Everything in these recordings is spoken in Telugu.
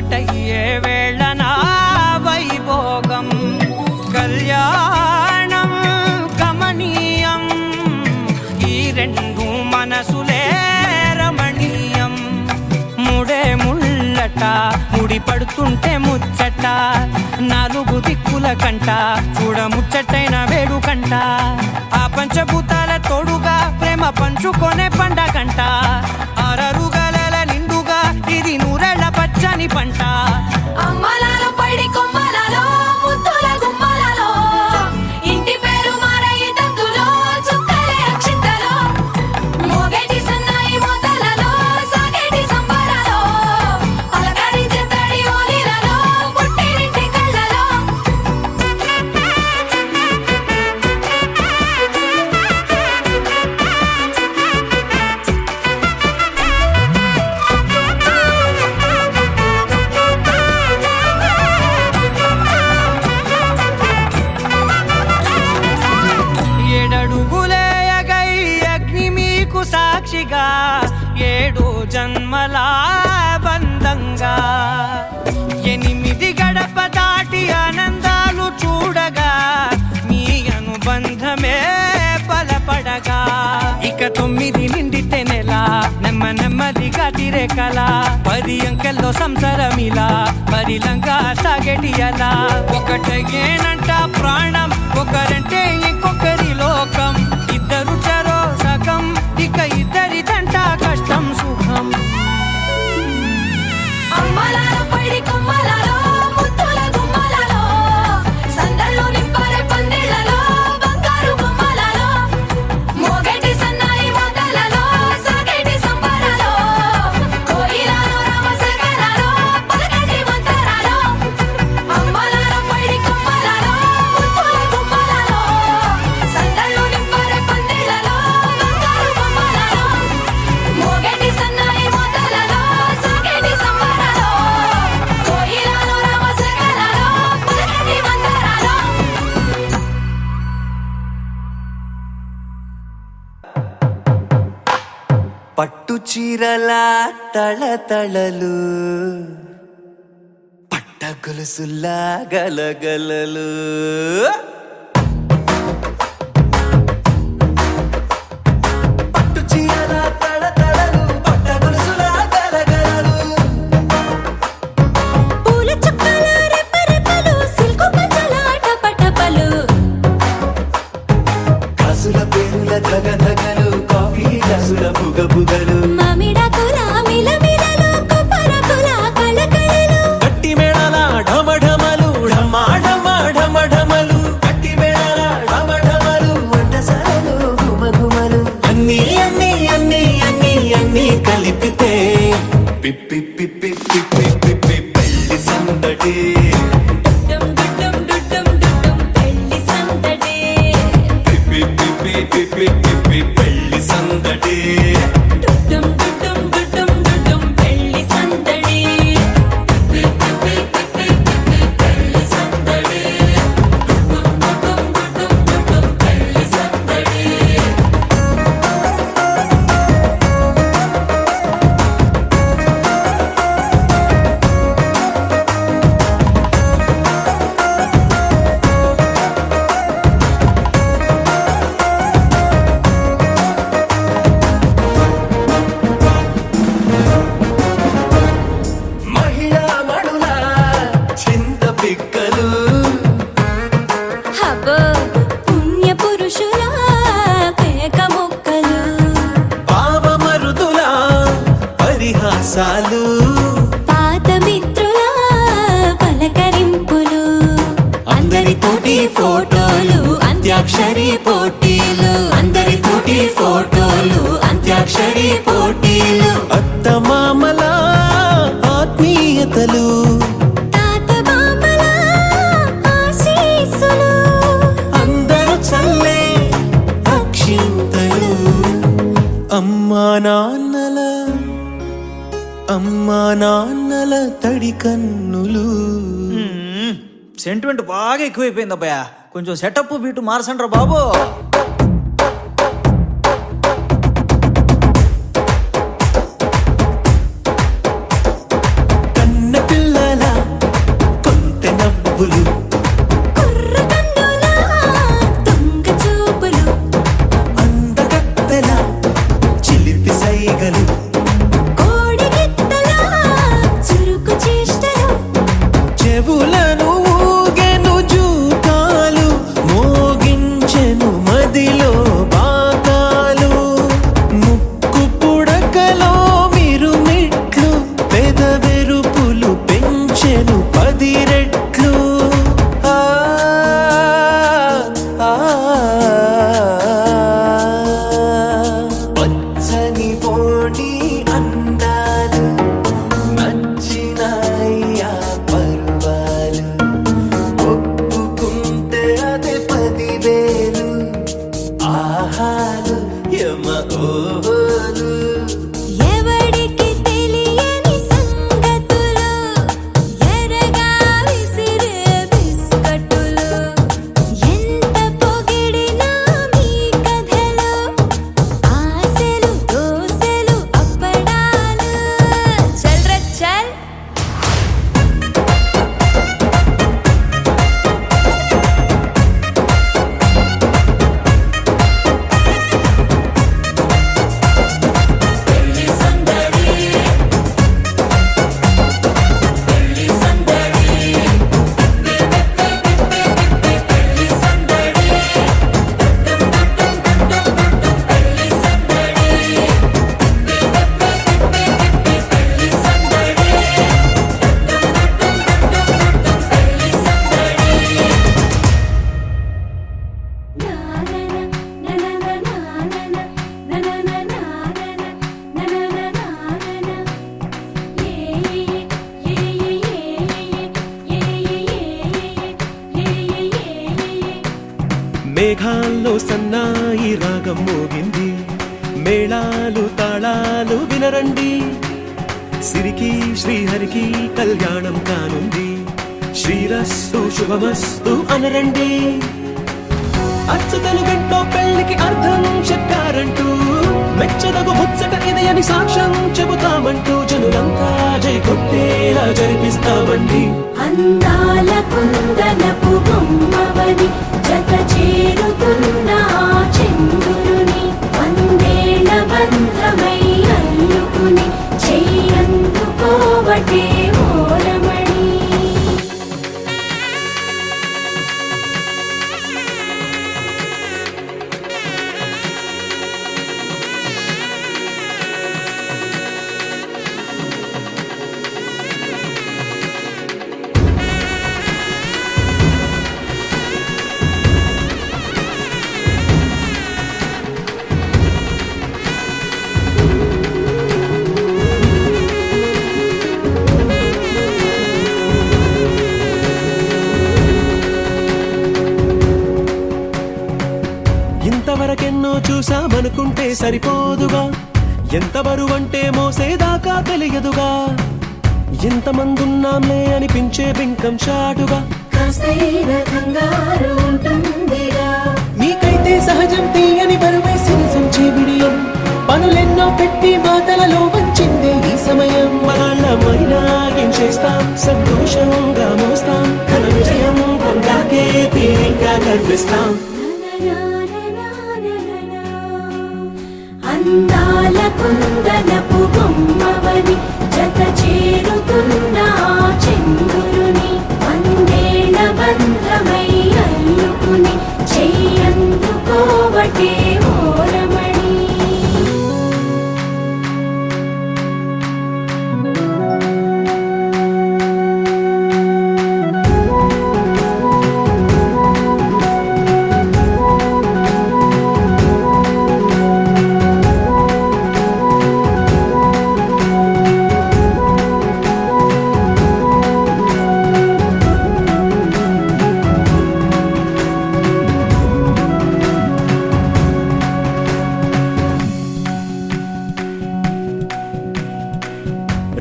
ఒక్కటయ్యే వేళన వైభోగం కళ్యాణం కమనీయం ఈ రెండు మనసులే రమణీయం ముడే ముళ్ళట ముడి పడుతుంటే ముచ్చట నాలుగు దిక్కుల కంట చూడ ముచ్చటైన వేడుకంట ఆ పంచభూతాల తోడుగా ప్రేమ పంచుకొనే పండగంట ఆరరుగల నిండుగా ఇది నూరెళ్ళ పచ్చని పంట అమ్మలాలో పడి కొమ్మలలో ముద్దుల గుమ్మలలో ఇంటి పేరు మారయి తందులో చుక్కలే అక్షింతలో మోగేటి సన్నాయి మోతలలో సాగేటి సంబరాలో పలకరించే తడి ఓలిలలో పుట్టినింటి కళ్ళలో ఏడడుగులేయగై అగ్ని మీకు సాక్షిగా ఏడు జన్మల బంధంగా ఎనిమిది గడప దాటి ఆనందాలు చూడగా మీ అనుబంధమే బలపడగా ఇక 9 నిండితే నెల నెమ్మదిగా తిరేకల 10 అంకెల్లో సంసారమిలా పరిలంగా సాగేటి అలా ఒకటేనంట ప్రాణం ఒకరంటే ఇంకొకరి లోకం ఇద్దరు చరో సగం ఇక ఇద్దరిదంట కష్టం సుఖం అమ్మలాలో పడి కొమ్మలలో ముద్దుల గుమ్మలలో సందల్లో నింపారే పందిళ్ళలో బంగారు గుమ్మలలో మోగేటి సన్నాయి మోతలలో సాగేటి సంబరాలో కోయిలలో రామశేఖరాలో పలకటి మంతరాలో అమ్మలాలో పడి కొమ్మలలో ముద్దుల గుమ్మలలో సందల్లో నింపారే పందిళ్ళలో బంగారు గుమ్మలలో మోగేటి సన్నాయి మోతలలో సాగేటి సంబరాలో కోయిలలో రామశేఖరాలో పలకటి మంతరాలో పట్టు చీరల తళతళలు పట్ట గొలుసుల్లా గలగలలు పట్టు చీరల తళతళలు పట్ట గొలుసుల్లా గలగలలు పూల చుక్కల రెప్పరెప్పలు సిల్కు పంచల టపటపలు కాసుల పేరుల ధగధగలు కాఫీ గ్లాసుల బుగబుగలు మామిడాకుల మిలమిలలు కొబ్బరకుల కళకళలు గట్టి మేళాల ఢమఢమలు ఢమాఢమఢమఢమలు గట్టి మేళాల ఢమఢమలు వంటసాలలు గుమగుమలు అన్నీ అన్నీ అన్నీ అన్నీ అన్నీ కలిపితే పిప్పి పిప్పి పిప్పి పిప్పి పెళ్లి సందడి డుడ్డం డుడ్డం డుడ్డం డుడ్డం పెళ్లి సందడి పిప్పి పిప్పి పిప్పి పిప్పి పెళ్లి సందడి డుడ్డం డుడ్డం డుడ్డం డుడ్డం పెళ్లి సందడి పిప్పి పిప్పి పిప్పి పిప్పి పెళ్లి సందడి డుడ్డం డుడ్డం డుడ్డం డుడ్డం పెళ్లి సందడి మహిళా మడుల చింత పిక్కలు హబో పుణ్య పురుషుల కేక మొక్కలు పావమరుదుల పరిహాసాలు పాత మిత్రుల పలకరింపులు అందరితోటి ఫోటోలు అంత్యాక్షరి పోటీలు అందరితోటి ఫోటోలు అంత్యాక్షరి పోటీలు అత్తమామల ఆత్మీయతలు తాత బామ్మల ఆశీస్సులు అందరూ చల్లే అక్షింతలు అమ్మా నాన్నల తడి కన్నులు సెంటిమెంట్ బాగా ఎక్కువైపోయింది అబ్బాయ. కొంచెం సెటప్ బీటు మార్చండ్రా బాబు. కన్న పిల్ల యమ ఓహోలు ఎవడికి తెలియని సంగతులు ఎరగా విసిరే బిస్కట్టులు ఎంత పొగిడినా మీ కథలు ఆశలు దోసెలు అప్పడాలు చల్ రే చల్ మేఘాల్లో సన్నాయి రాగం మోగింది మేళాలు తాళాలు వినరండి సిరికి శ్రీహరికి కళ్యాణం కానుంది శ్రీరస్తు శుభమస్తు అనరండి అచ్చతలు గంటో పెళ్లికి అర్థం చెప్పారంటూ మెచ్చదగు ముచ్చట ఇది అని సాక్ష్యం చెబుతామంటూ జనులంతా జై కొట్టేలా జరిపిస్తామండి అందాల కుందనపు బొమ్మవని జత చేరుతున్న ఆ చంద్రుని వందేళ్ల బంధమై అల్లుకుని చెయ్యందుకోవటే ఓరమణి ఇంతవరకెన్నో చూసామనుకుంటే సరిపోదుగా ఎంత బరువంటే మోసేదాకా తెలియదుగా ఎంతమందున్నాంలే అనిపించే బింకం చాటుగా కాస్తైన కంగారు ఉంటుందిగా మీకైతే సహజం తీయని బరువై సంచే విడియం పనులెన్నో పెట్టి మాటలలో వంచిందే ఈ సమయం మనమైనా ఏం చేస్తాం సంతోషంగా మోస్తాం ఘన విజయం పొందాకే తీరిగ్గా కనిపిస్తాం అందాల కుందనపు బొమ్మవని జత చేరుతున్న ఆ చంద్రుని వందేళ్ల బంధమై అల్లుకుని చెయ్యందుకోవటే ఓరమణి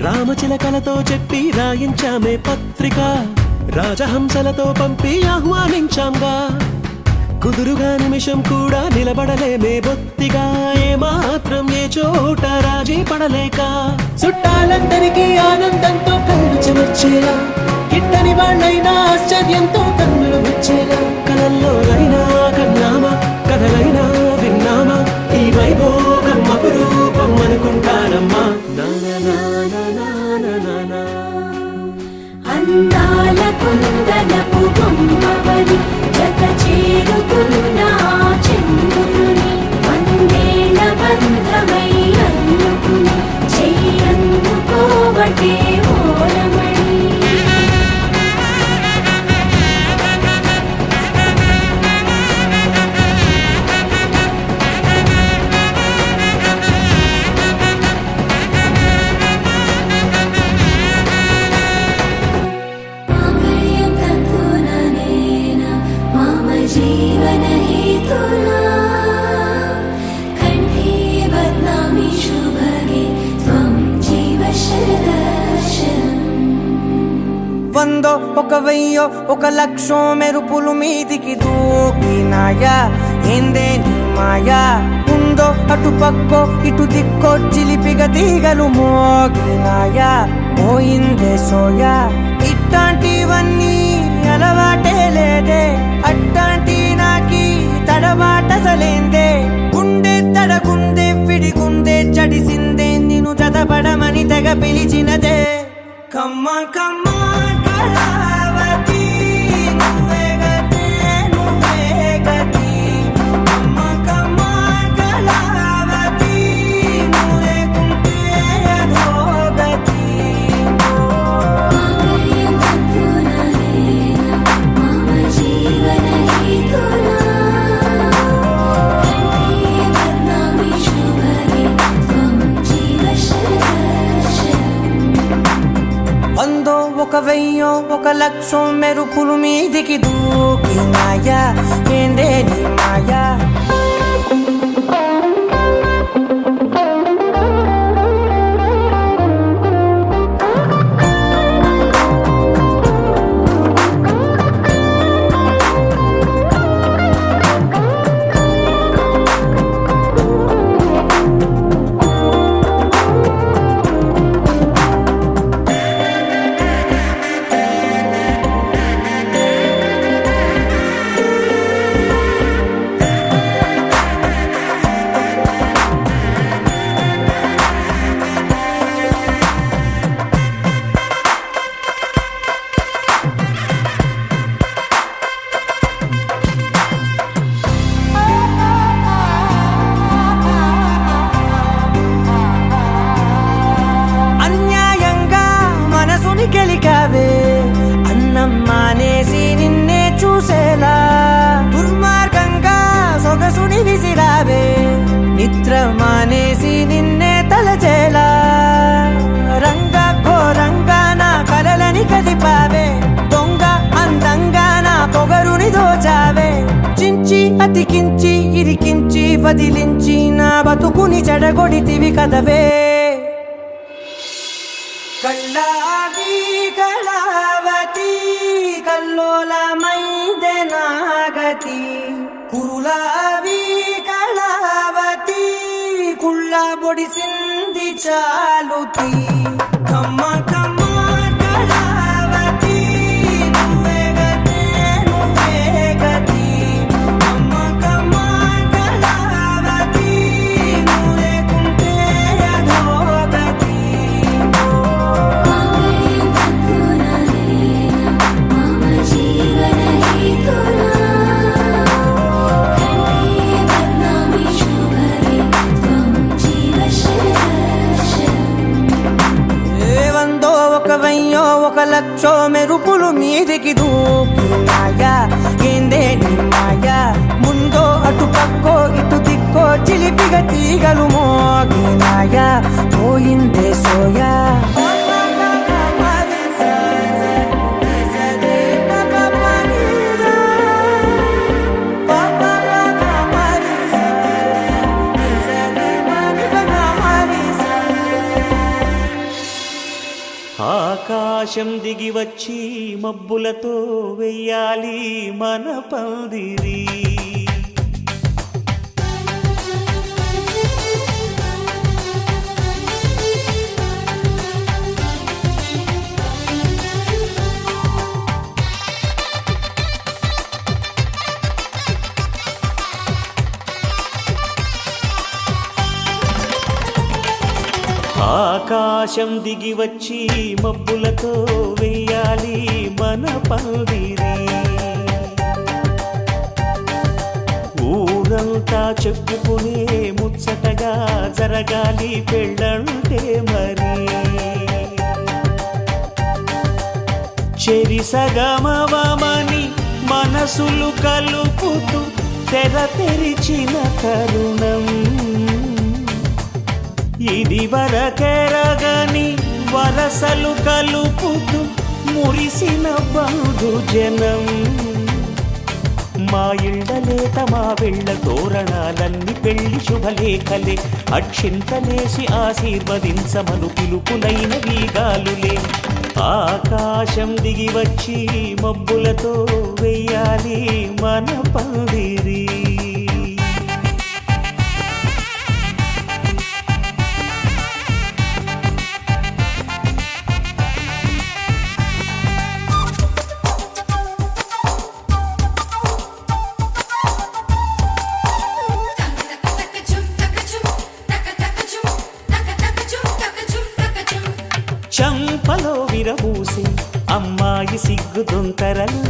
రామచిలకలతో చెప్పి రాయించామే పత్రిక రాజహంసలతో పంపి ఆహ్వానించాంగా కుదురుగా నిమిషం కూడా నిలబడలేమే బొత్తిగా ఏమాత్రం ఏ చోట రాజీ పడలేక చుట్టాలందరికీ ఆనందంతో కళ్ళు చెమర్చేలా గిట్టని వాళ్ళైనా ఆశ్చర్యంతో కన్నులు వచ్చేలా కలల్లోనైనా కన్నామా కథలైనా విన్నామా ఈ వైభోగం అపురూపం అనుకుంటానమ్మా అందాల కుందనపు బొమ్మవని జత చేరుతున్న ఆ చంద్రుని వందేళ్ల బంధమై అల్లుకుని చెయ్యందుకోవటే ఓరమణి వందో ఒక వెయ్యో ఒక లక్షో మెరుపులు మీదికి దూకినాయా ఏందే నీ మాయా ఉందో అటు పక్కో ఇటు దిక్కో చిలిపిగ తీగలు మోగినాయా పోయిందే సోయా ఇట్లాంటివన్నీ అలవాటే లేదే అట్లాంటి నాకి తడబాటసలేందే గుండె తడగుందే విడిగుందే చడిసిందే నిన్ను చదపడమని తెగ పిలిచినదే కమ్మ కమ్మ కళావతి నువ్వే గతే నువ్వే గతి కమ్మ కమ్మ కళావతి నువ్వు లేకుంటే అధోగతి మమ జీవన హేతునా కంఠే బద్నామి శుభగే త్వం జీవ వందో ఒక వెయ్యో ఒక లక్షో మెరుపులు మీదికి దూకినాయా ఏందే నీ మాయా అన్యాయంగా మనసుని గెలికావే అన్నం మానేసి నిన్నే చూసేలా దుర్మార్గంగా సొగసుని విసిరావే నిద్ర మానేసి నిన్నే తలచేలా రంగా ఘోరంగా నా కలలని కదిపావే దొంగ అందంగా నా పొగరుని దోచావే చించి అతికించి ఇరికించి వదిలించి నా బతుకుని చెడగొడితివి కదవే కళ్ళావి కళావతి కల్లోలమైందే నాగతి కురులావి కళావతి కుళ్ళ బొడిసింది చాలుతి కమ్మ కమ్మ కళావతి నువ్వే గతే నువ్వే గతి కమ్మ కమ్మ కళావతి నువ్వు లేకుంటే అధోగతి మమ జీవన హేతునా కంఠే బద్నామి శుభగే త్వం జీవ వందో ఒక వెయ్యో ఒక లక్షో మెరుపులు మీదికి దూకినాయా ఏందే నీ మాయా ముందో అటు పక్కో ఇటు దిక్కో చిలిపిగ తీగలు మోగినాయా పోయిందే సోయా ఆకాశం దిగి వచ్చి మబ్బులతో వెయ్యాలి మన పందిరి ఆకాశం దిగి వచ్చి మబ్బులతో వెయ్యాలి మన పందిరి ఊరంతా చెప్పుకునే ముచ్చటగా జరగాలి పెళ్ళంటే మరి చెరిసగమవమని మనసులు కలుపుతూ తెర తెరిచిన తరుణం ఇది వరకెరగని వరసలు కలుపుతూ మురిసిన బంధు జనం మా ఇళ్ళలేత మా వెళ్ళ తోరణాలన్నీ పెళ్లి శుభలేఖలే అక్షింతలేసి ఆశీర్వదించమను పిలుపులైన వీగాలులే ఆకాశం దిగి వచ్చి మబ్బులతో వెయ్యాలి మన పందిరి. చంపలో విరబూసి అమ్మాయి సిగ్గు దొంతరలు,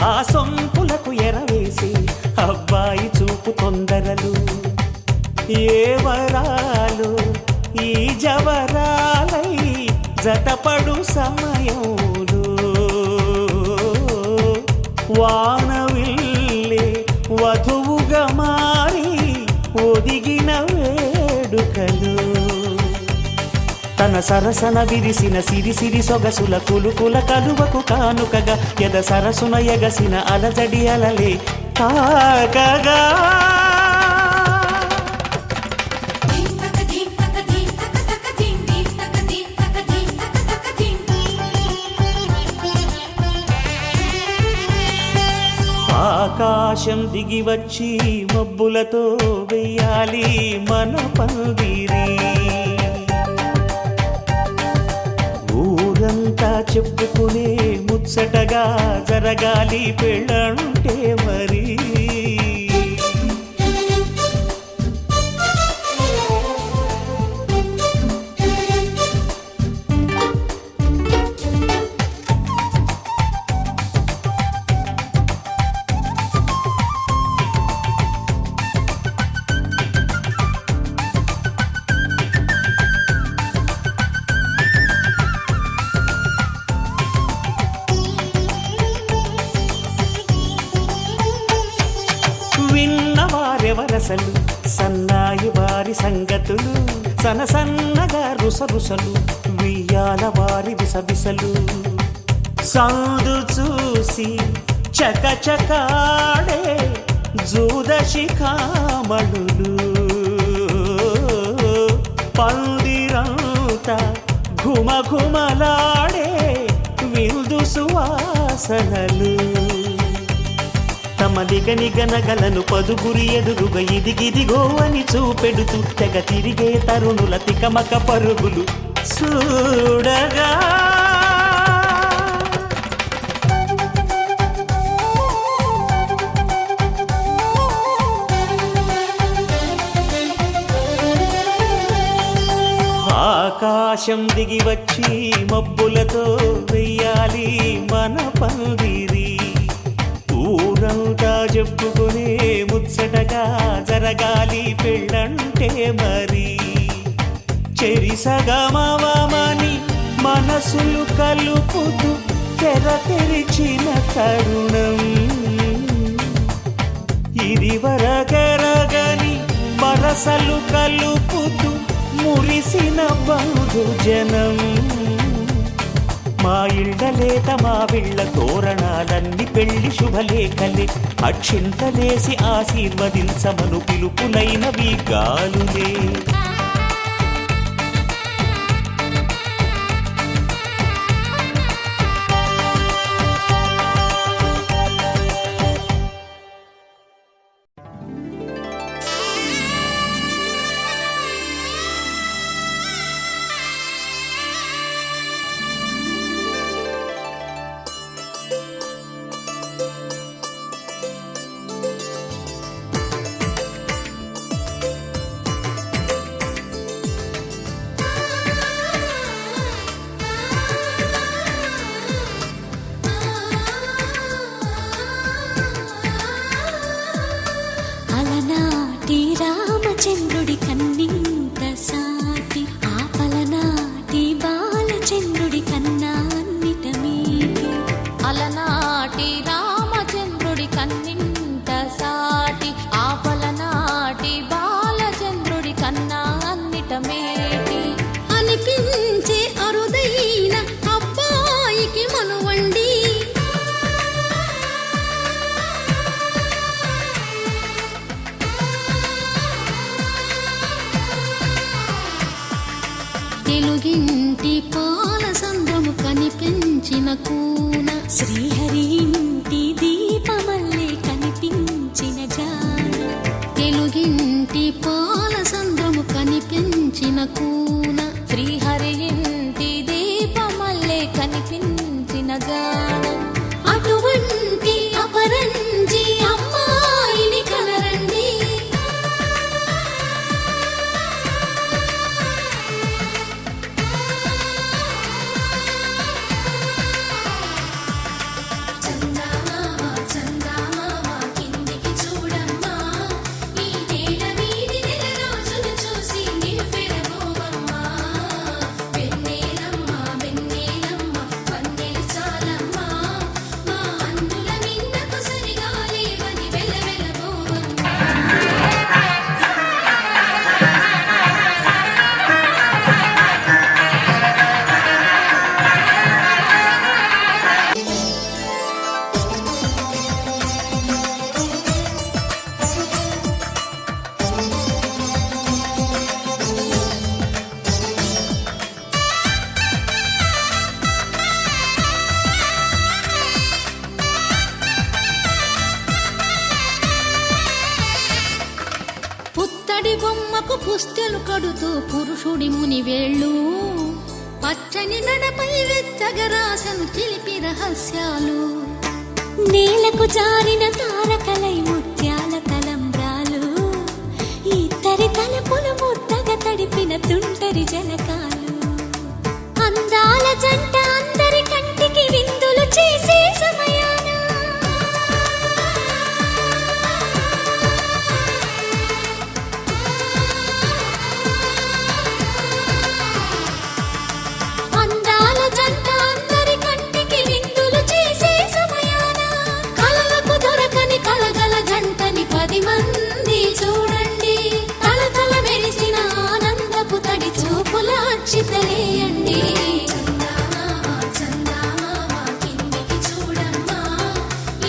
ఆ సొంపులకు ఎరవేసి అబ్బాయి చూపు తొందరలు. ఏ వరాలు ఈ జవరాలై జతపడు సమయంలో, వానవిల్లే వధువుగా మారి ఒదిగిన వేడుకలు. తన సరసన విరిసిన సిరిసిరి సొగసుల కులుకుల కలువకు కానుకగా ఎద సరసున ఎగసిన అలజడి అలలే తాకగా. ఆకాశం దిగి వచ్చి మబ్బులతో వెయ్యాలి మన పందిరి. ఊరంతా చెప్పుకునే ముచ్చటగా జరగాలి పెళ్ళంటే మరి. విన్నవారెవరసలు సన్నాయి వారి సంగతులు, సనసన్నగా రుసరుసలు వియ్యాల వారి విసబిసలు. సందు చూసి చకచకాడే జూదశిఖామణులు, పందిరంతా ఘుమఘుమలాడే విందు సువాసనలు. తమ నిగనిగనగలను పదుగురి ఎదురుగా ఇదిగిదిగో అని చూపెడుతూ తెగ తిరిగే తరుణుల తికమక పరుగులు చూడగా. ఆకాశం దిగి వచ్చి మబ్బులతో వెయ్యాలి మన పందిరి. ఊరంతా చెప్పుకునే ముచ్చటగా జరగాలి పెళ్ళంటే మరి. చెరిసగమవమని మనసులు కలుపుతూ తెర తెరిచిన తరుణం, ఇది వరకెరగని వరసలు కలుపుతూ మురిసిన బంధుజనం. మా ఇళ్ళలేత మా విళ్ళ తోరణాలన్నీ పెళ్లి శుభలేఖలే, అక్షింతలేసి ఆశీర్వదించమను పిలుపులైనవి గాలులే. తెలుగింటి పాల సంద్రము కనిపించిన కూన శ్రీహరి ఇంటి దీపమల్లే కనిపించిన జాన తెలుగింటి పాల సంద్రము కనిపించిన కూన శ్రీహరి ఇంటి దీపమల్లే కనిపించిన జాన అటువంటి అపరంజి అమ్మాయిని కనరండి చందమామ చందమామ కిందికి చూడమ్మా ఈ నేల మీది నెల రోజులు చూసి నివ్వెరబోవమ్మా వెన్నెలమ్మ వెన్నెలమ్మ వన్నెలు చాలమ్మా మా అందుల నిన్నకు సరిగా లేవని వెలవెలబోవమ్మా పుత్తడి బొమ్మకు పుస్తెలు కడుతూ పురుషుడి ముని వేళ్ళు పచ్చని నడపై వెచ్చగా రాసను చిలిపి రహస్యాలు నేలకు జారిన తారకలై ముత్యాల తలంబ్రాలు ఇద్దరి తలపులు ముద్దగా తడిపిన తుంటరి జలకాలు అందాల జంట అందరి కంటికి విందులు చేసే సమయాన అందాల జంట అందరి కంటికి విందులు చేసే సమయాన కలలకు దొరకని కలగల జంటని 10 మంది చూడండి కలకల మెరిసిన ఆనందపు తడి చూపుల అచ్చితలేయండి చందమామ చందమామ కిందికి చూడమ్మా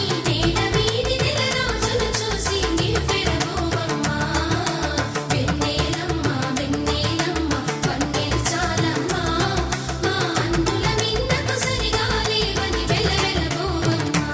ఈ నేల మీది నెల రోజులు చూసి నివ్వెరబోవమ్మా వెన్నెలమ్మ వెన్నెలమ్మ వన్నెలు చాలమ్మా మా అందుల నిన్నకు సరిగా లేవని వెలవెలబోవమ్మా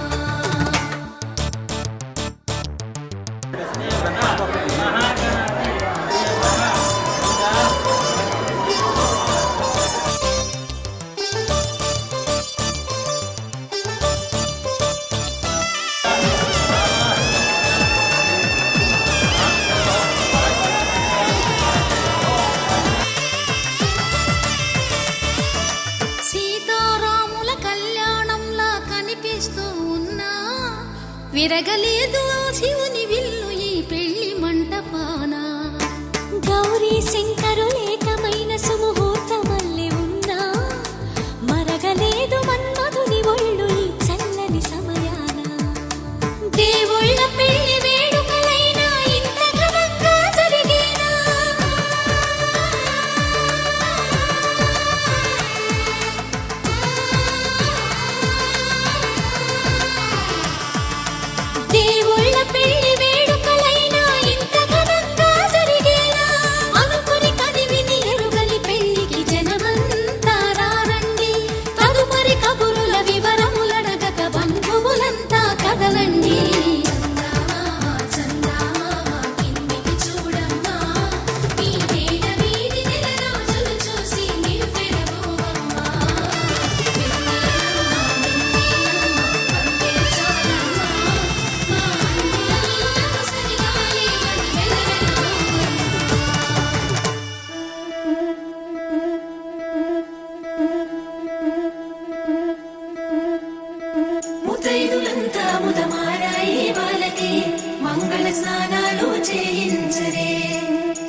సీతారాముల కళ్యాణంలా కనిపిస్తూ ఉన్నా విరగలేదు ఆ శివుని విల్లు ఈ పెళ్లి మంటపాన గౌరీ శంకరులేకమైన సుముహూర్తమల్లె ఉన్నా మరగలేదు మన్మధుని ఒళ్ళు ఈ చల్లని సమయాన దేవుళ్ళ పెళ్లి వేడుకలైనా ఇంత ఘనంగా జరిగేనా దేవుళ్ళ పెళ్లి వేడుకలైనా ఇంత ఘనంగా జరిగేనా అనుకుని కదివిని ఎరుగని పెళ్లికి జనమంతా రారండి తదుపరి కబురుల వివరములడగక బంధువులంతా కదలండి చందమామ చందమామ కిందికి చూడమ్మా ఈ నేల మీది నెల రోజులు చూసి నివ్వెరబోవమ్మా వెన్నెలమ్మ వెన్నెలమ్మ వన్నెలు చాలమ్మా మా అందుల నిన్నకు సరిగా లేవని వెలవెలబోవమ్మా ముతైదులంతా ముదమారాయి వాళ్ళకి మంగళ స్నానాలు చేయించరే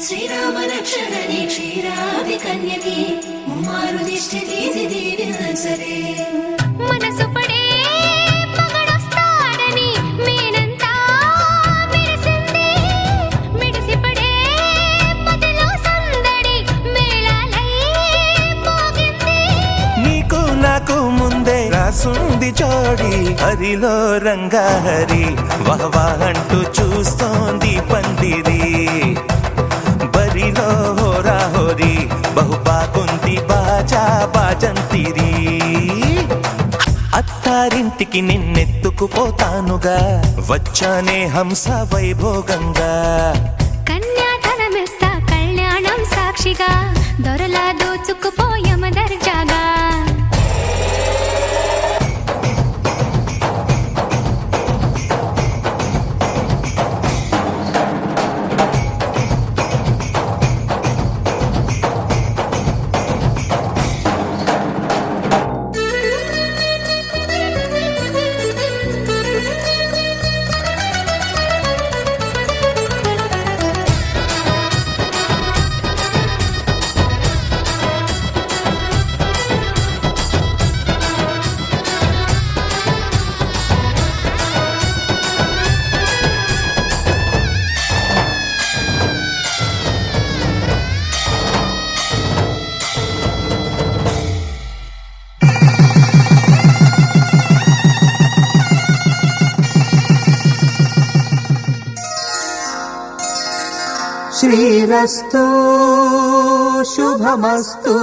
శ్రీరామ రక్షణని క్షీరాది కన్యకి ముమ్మారు దిష్టి తీసి దీవించరే మనసు పడే మగడొస్తాడని మేనంతా మెరిసింది మిడిసిపడే మదిలో సందడి మేళాలై మోగింది నీకు నాకు ముందే రాసుంది జోడి హరిలో రంగా హరి వహవా అంటూ చూస్తోంది పందిరి బరిలో హోరా హోరీ బహు బాగుంది రాజంతిరి అత్తారింటికి నిన్నెత్తుకుపోతానుగా వచ్చానే హంస వైభోగంగా కన్యాధనమిస్తా కళ్యాణం సాక్షిగా దొరలా దోచుకుపోయమ దర్జాగా శ్రీరస్తు శుభమస్తు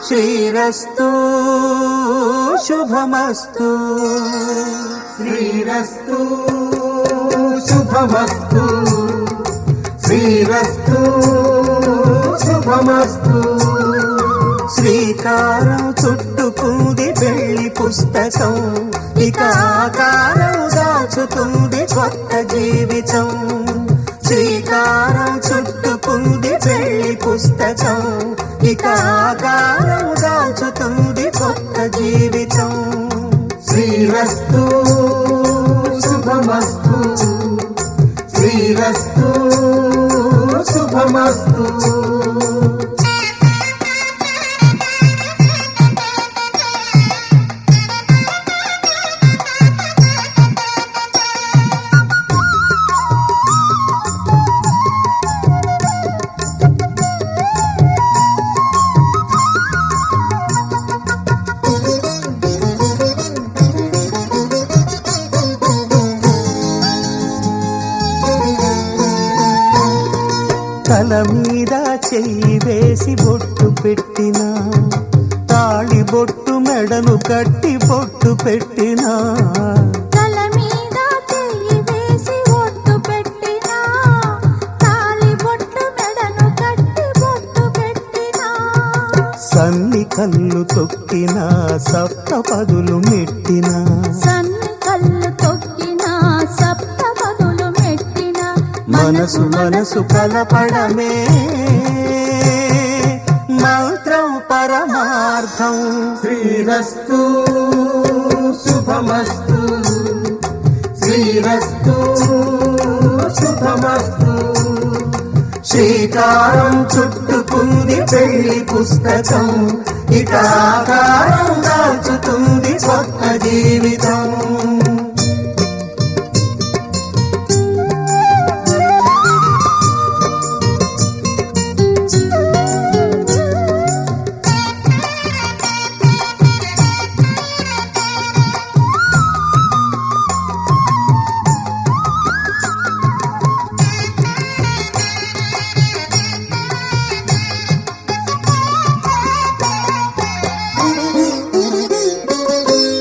శ్రీరస్తు శుభమస్తు శ్రీరస్తు శుభమస్తు శ్రీరస్తు శుభమస్తు శ్రీకారం చుట్టుకుంది పెళ్లి పుస్తకం ఇక ఆకారం దాచుతుంది కొత్త జీవితం శ్రీకారం చుట్టుకుంది పెళ్లి పుస్తకం ఇక ఆకారం దాచుతుంది కొత్త జీవితం శ్రీరస్తు శుభమస్తు శ్రీరస్తు శుభమస్తు తల మీద చెయ్యి వేసి బొట్టు పెట్టినా తాళి బొట్టు మెడను కట్టి బొట్టు పెట్టినా తల మీద చెయ్యి వేసి ఒట్టు పెట్టినా తాళి బొట్టు మెడను కట్టి బొట్టు పెట్టినా సన్ని కళ్ళు తొక్కినా సప్త పదులు మెట్టినా సన్ని కళ్ళు తొక్కినా సప్త పదులు మెట్టినా మనసు మనసు కలపడమే మంత్రం పరమార్థం శ్రీరస్తు శుభమస్తు శ్రీరస్తు శుభమస్తు శ్రీకారం చుట్టుకుంది పెళ్లి పుస్తకం ఇక ఆకారం దాచుతుంది కొత్త జీవితం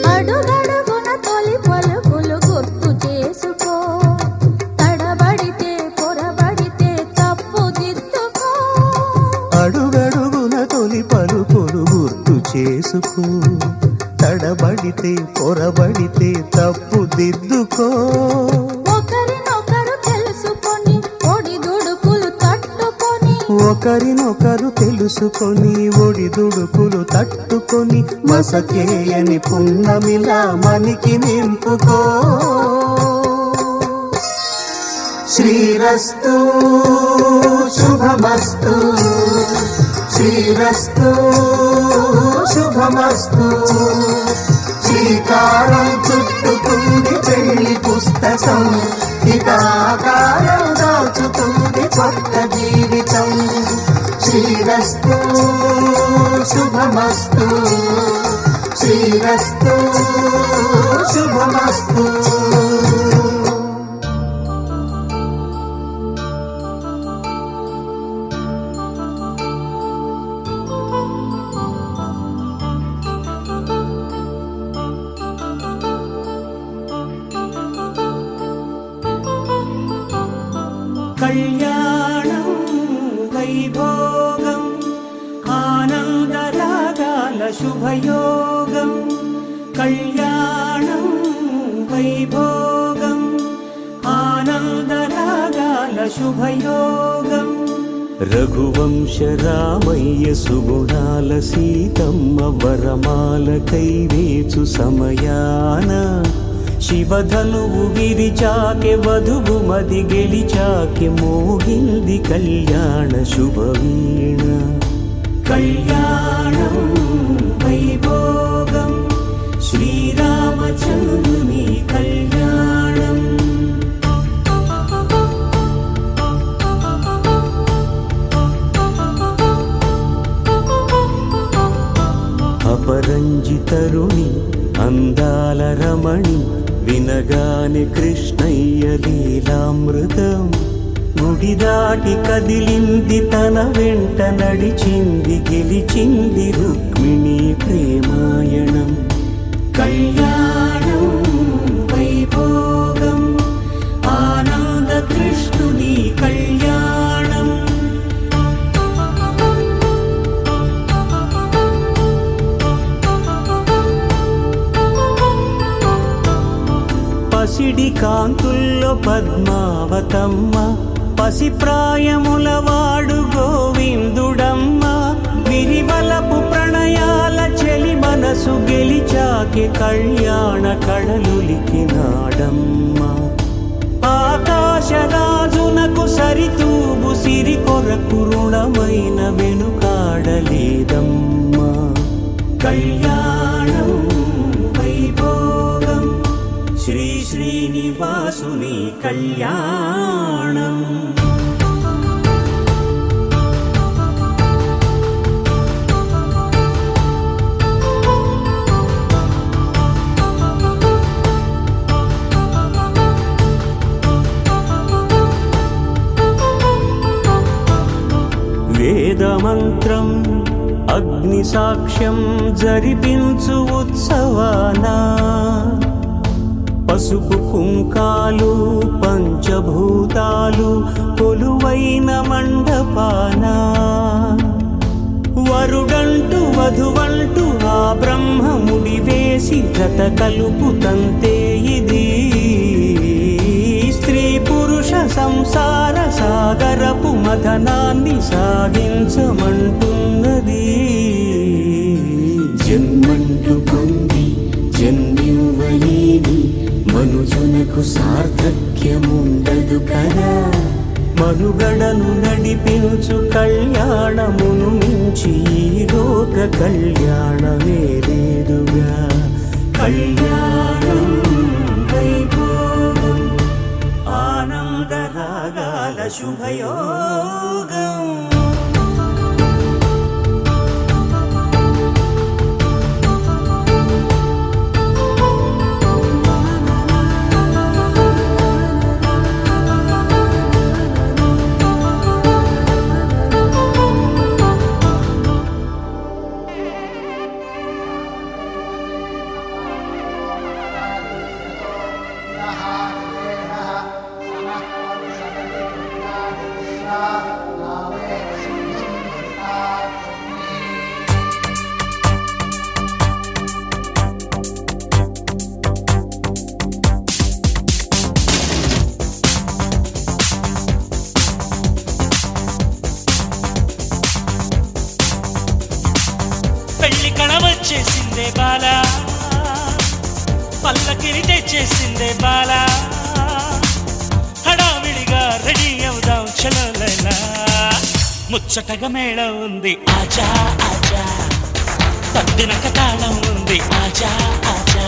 అడుగడుగున తొలి పలుకులు గుర్తు చేసుకో తడబడితే పొరబడితే తప్పు దిద్దుకో అడుగడుగున తొలి పలుకులు గుర్తు చేసుకో తడబడితే పొరబడితే తప్పు దిద్దుకో ఒకరినొకరు తెలుసుకొని ఒడిదుడుకులు తట్టుకొని ఒకరినొకరు తెలుసుకొని ఒడిదుడుకులు తట్టుకొని మసకేయని పున్నమిలా మనికి నింపుకో శ్రీరస్తు శుభమస్తు శ్రీరస్తు శుభమస్తు శ్రీకారం చుట్టుకుంది పెళ్లి పుస్తకం ఇక ఆకారం దాచుతుంది కొత్త జీవితం శ్రీరస్తు శుభమస్తు శ్రీరస్తు శుభమస్తు వైభోగం ఆనందరాగాల శుభయోగం కళ్యాణం వైభోగం ఆనందరాగాల శుభయోగం రఘువంశ రామయ్య సుగుణాల సీతమ్మ వరమాల కైవేచు సమయాన శివధనువు విరిచాకె వధువు మది గెలిచాకె మోగింది కళ్యాణ శుభవీణ కళ్యాణం వైభోగం శ్రీరామచంద్రుని కళ్యాణం అపరంజితరుణి అందాల రమణి వినగానే కృష్ణయ్య లీలామృతం గుడి దాటి కదిలింది తన వెంట నడిచింది గెలిచింది రుక్మిణి ప్రేమాయణం కళ్యాణం వైభోగం ఆనంద కృష్ణుని కళ్యాణం పసిడి కాంతుల్లో పద్మావతమ్మ పసిప్రాయముల వాడు గోవిందుడమ్మ విరివలపు ప్రణయాల చెలి మనసు గెలిచాకే కళ్యాణ కళలులికినాడమ్మ ఆకాశరాజునకు సరితూబు సిరి కొరకు రుణమైన వెనుకాడలేదమ్మా కళ్యాణం వైభోగం శ్రీ శ్రీనివాసుని కళ్యాణం వేదమంత్రం అగ్ని సాక్ష్యం జరిపించు ఉత్సవానా పసుపు కుంకాలు పంచభూతాలు కొలువైన మండపాన వరుడంటూ వధువంటూ ఆ బ్రహ్మముడి వేసి జత కలుపుతంతే ఇది స్త్రీ పురుష సంసార సాగరపు మథనాన్ని సాగించమంటున్నది జన్మంటూ పొంది జన్మివ్వలేని మనుజునకు సార్థక్యముండదు కదా మనుగడను నడిపించు కళ్యాణమును మించి ఈ లోక కళ్యాణమే లేదుగా కళ్యాణం వైభోగం ఆనందరాగాల శుభయోగం పెళ్లి కణవచ్చేసిందే బాలా పల్లకిని తెచ్చేసిందే బాలా హడావిడిగా రెడీ అవుదాం చలో లైలా ముచ్చటగా మేళం ఉంది ఆజా ఆజా తద్దినక తాళం ఉంది ఆజా ఆజా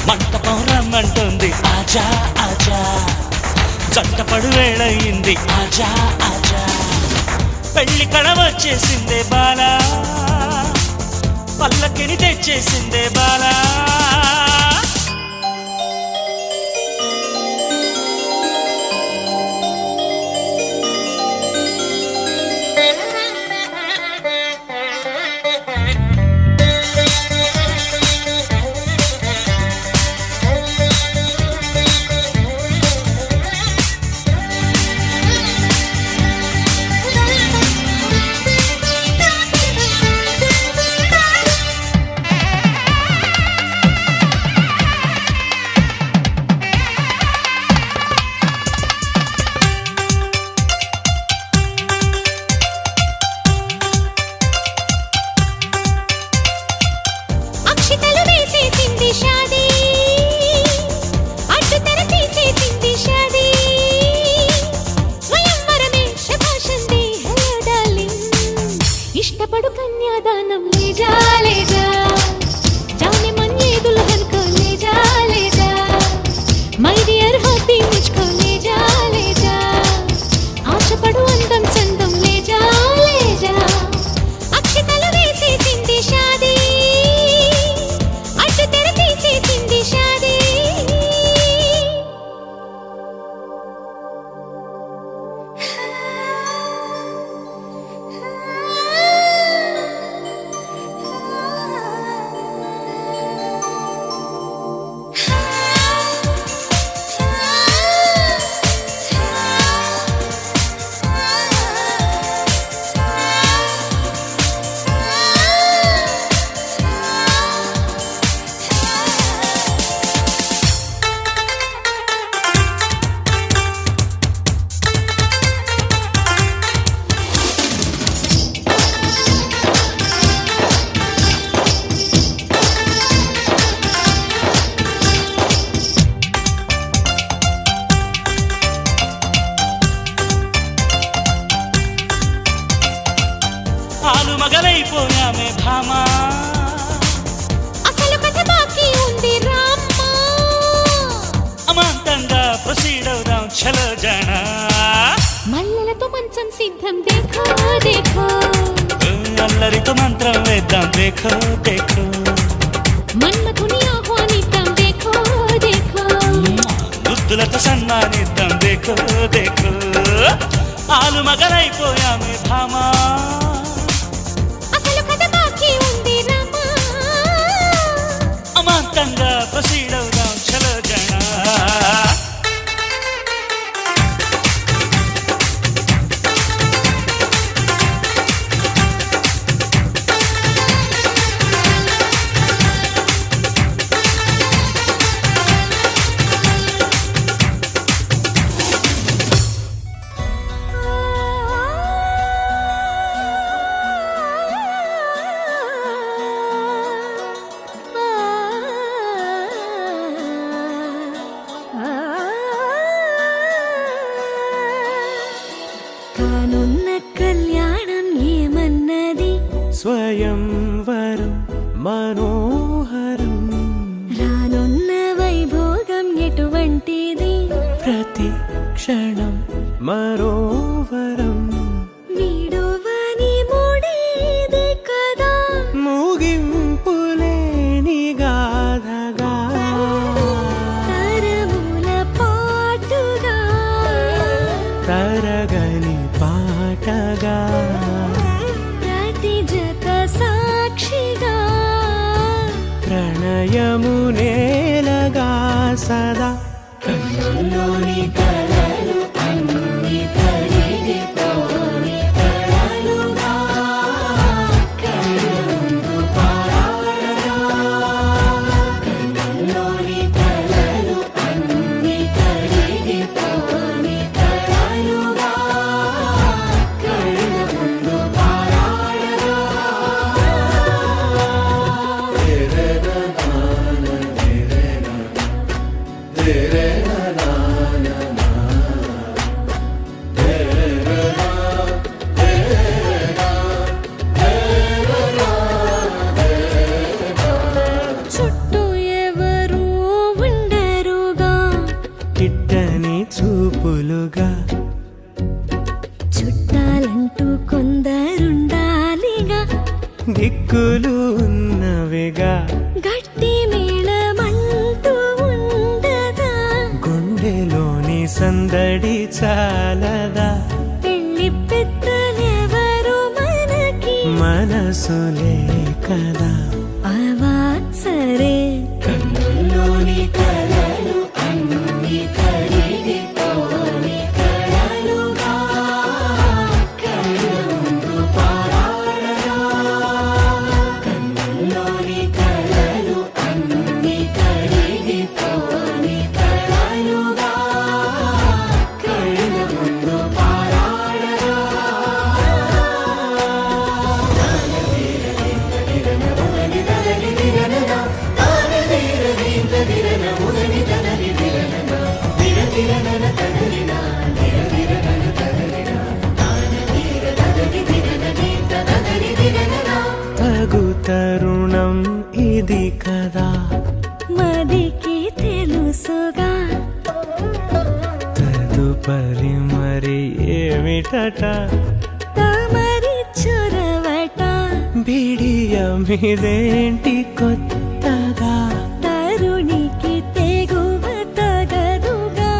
మంటపం రమ్మంటుంది ఆజా ఆజా జంటపడు వేళయింది ఆజా ఆజా పెళ్లి కణవచ్చేసిందే బాలా పల్లకిని తెచ్చేసిందే బాలా సమాధానం లేజా లేజా जाने मन ये दुल्हन को ले जा मై డియర్ హార్ట్ ముझको ले जा ఆశపడు అందం చందం ले जा అక్షతలు వేసేసింది షాదీ అడ్డు తెర తీసేసింది షాదీ ఆలు మగలైపోయామే భామా అసలు కథ బాకీ ఉంది రామ్మా అమాంతంగా ప్రొసీడ్ అవుదాం చలో జానా మల్లెలతో మంచం సిద్ధం देखो देखो అల్లరితో మంత్రం వేద్దాం దేఖో దేఖో మన్మథుని ఆహ్వానిద్దాం देखो देखो గుద్దులతో సన్మానిద్దాం దేఖో దేఖో ఆలు మగలైపోయామే భామా అసలు కథ బాకీ ఉంది రామా అమాంతంగా ప్రొసీడ్ అవుదాం చలో జానా కానున్న కళ్యాణం ఏమన్నది స్వయంవరం మనోహరం రానున్న వైభోగం ఎటువంటిది ప్రతి క్షణం మరోవరం వీడువని మూడేది కదా ముగింపులేని గాథగా తరముల పాటుగా తరగని పాటగా ప్రతి జత సాక్షిగా ప్రణయము నేలగా సదా కన్నుల్లోని కలలు అన్ని కరిగిపోని కలలుగా కళ్ళముందు పారాడగా కన్నుల్లోని కలలు అన్ని కరిగిపోని కలలుగా కళ్ళముందు పారాడగా చుట్టూ ఎవరు ఉండరుగా కిట్టని చూపులుగా చుట్టాలంటూ కొందరుండాలిగా దిక్కులు ఉన్నవిగా గట్టి మేళమంటూ ఉండదా గుండెలోని సందడి చాలదా పెళ్లి పెద్దలెవరు మనకి మనసులే కదా అవా సరే కన్నుల్లోని కలలు అన్ని కరిగిపోని కలలుగా కళ్ళముందు పారాడగా కన్నుల్లోని కలలు అన్ని కరిగిపోని కలలుగా కళ్ళముందు పారాడగా దిరన ఉంది కదా మదికి తెలుసుగా తదుపరి మరి ఏమిటట తమరి చొరవట బిడియమిదేంటి కొత్తగా తరుణికి తెగువ తగదుగా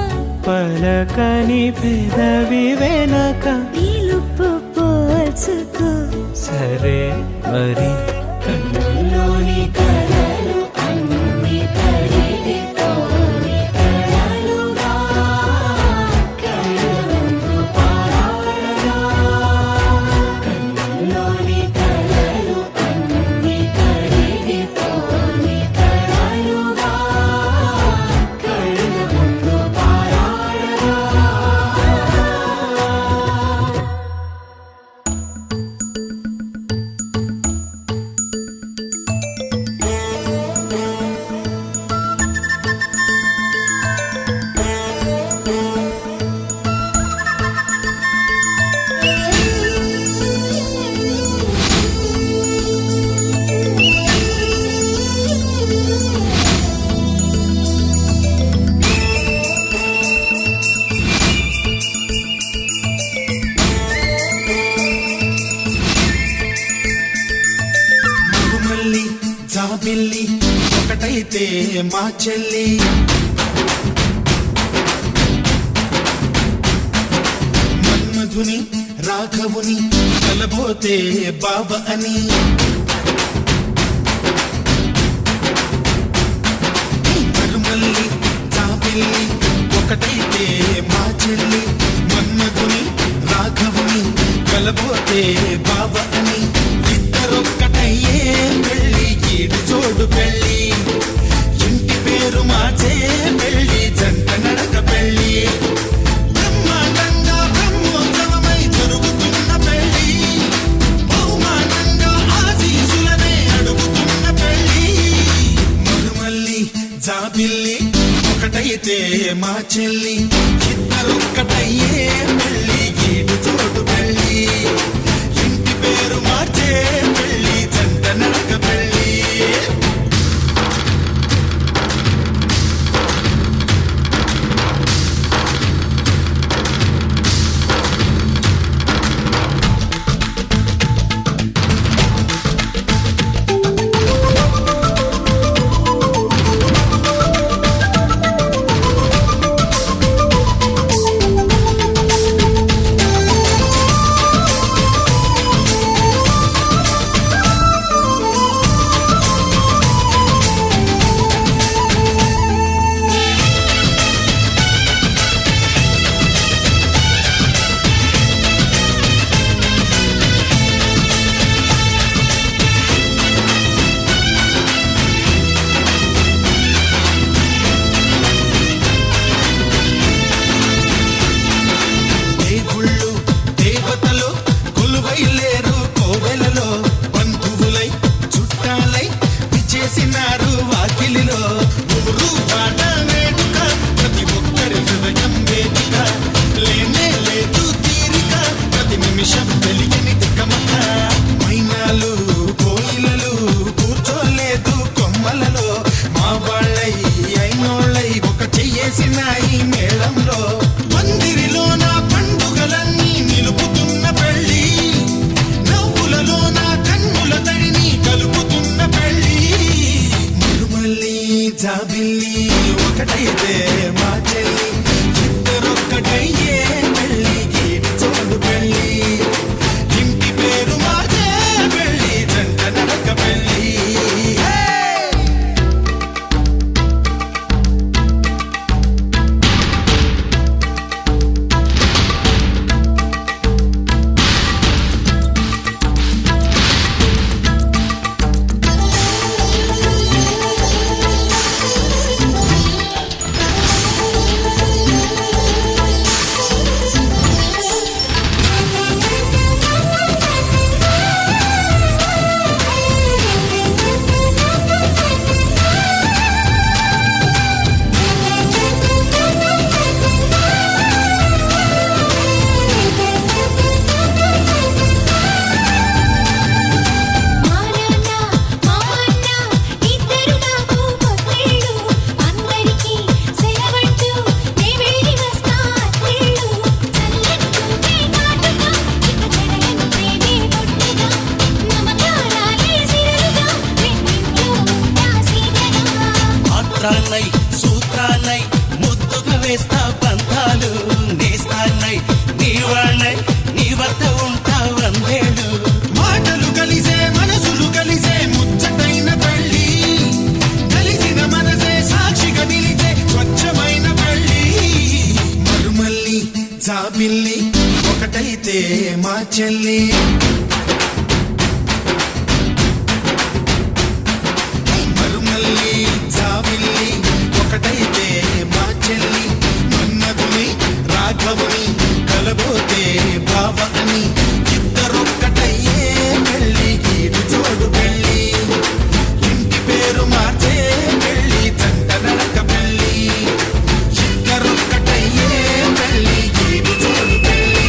పలకని పెదవి వెనక పిలుపు పోల్చుకో సరే మరి కన్నులోని కలలు అన్ని కరిగిపోని కలలుగా కళ్ళముందు పారాడగా కన్నులోని కలలు అన్ని కరిగిపోని కలలుగా కళ్ళముందు పారాడగా మగుమల్లి జాబిల్లి ఒకటైతే మా చెల్లి మన్మధుని రాఘవుని కలబోతే బాబ అని మరుమల్లి జాబిల్లి ఒకటైతే మా చెల్లి మన్మధుని రాఘవుని కలబోతే బాబ అని ఇద్దరొక్కటయ్యే పెళ్ళి ఈడు జోడు పెళ్ళి ఇంటి పేరు మార్చే పెళ్ళి జంట నడక పెళ్ళి బ్రహ్మాండంగా బ్రహ్మోత్సవమై జరుగుతున్న పెళ్ళి బహుమానంగా ఆశీసులనే అడుగుతున్న పెళ్ళి మరుమల్లి జాబిల్లి ఒకటైతే మా చెల్లి ఇద్దరొక్కటయ్యే పెళ్ళి ఈడు జోడు పెళ్ళి ఇంటి పేరు మార్చే పెళ్ళి జంట నడక పెళ్ళి దేవుళ్ళు దేవతలు కొలువై లేరు కోవెలలో బంధువులై చుట్టాలై విచేసినారు వాకిలిలో ఊరు పాట వేడుక ప్రతి ఒక్కరి హృదయం వేదిక లేనే లేదు తీరిక ప్రతి నిమిషం తెలియని తికమక మైనాలు కోయిలలు కూర్చోలేదు కొమ్మలలో మా వాళ్ళై అయినోళ్ళై ఒక చెయ్యేసినాయి మేళంలో మందిరిలో నా పండుగలన్నీ నిలుపుతున్న పెళ్ళి నవ్వులలో నా కన్నుల తడిని కలుపుతున్న పెళ్ళి మరుమల్లి జాబిల్లి ఒకటైతే మా చెల్లి ఇద్దరొక్కటయ్యే పెళ్ళి గీడి చోడు పెళ్ళి ఇంటి పేరు మార్చే పెళ్ళి జంట నడక పెళ్ళి చెల్లి మరుమల్లి జాబిల్లి ఒకటైతే మా చెల్లి మన్నదుని రాఘవుని కలబోతే బావ అని ఇద్దరొక్కటయ్యే పెళ్ళి గీడు చోడు పెళ్ళి ఇంటి పేరు మార్చే పెళ్ళి జంట నడక పెళ్ళి ఇద్దరొక్కటయ్యే పెళ్ళి గీడు చోడు పెళ్ళి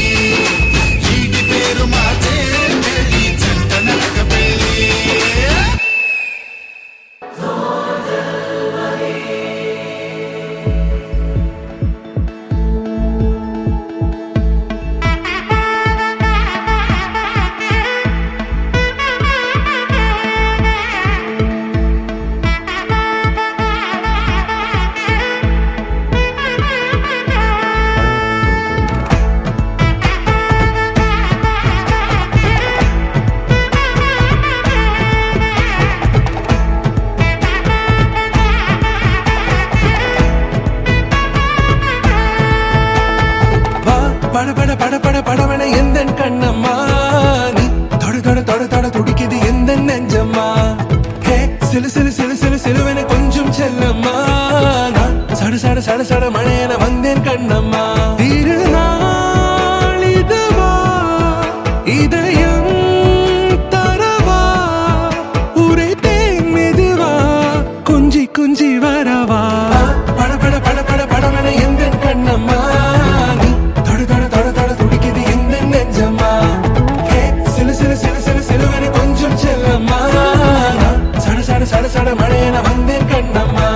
ఇంటి పేరు మార్చే పెళ్ళి జంట నడక పెళ్ళి வா பட பட பட பட படவன எந்த கண்ணம்மா நீ தொட தொட தொட தொட துடிக்குது எந்த நெஞ்சம்மா ஹே சிலு சிலு சிலு சிலு சிலுவன கொஞ்சம் செல்லம்மா நான் சட சட சட சட மழையன வந்தேன் கண்ணம்மா திருநாள் இதுவா இதயம் தரவா உரைத்தேன் மெதுவா கொஞ்சி கொஞ்சி வரவா பட பட பட பட படவன எந்த கண்ணம்மா நீ தொட தொட தொட தொட துடிக்குது எந்த நெஞ்சம்மா ஹே சிலு சிலு சிலு சிலு சிலுவன கொஞ்சம் செல்லம்மா நான் சட சட சட சட மழையன வந்தேன் கண்ணம்மா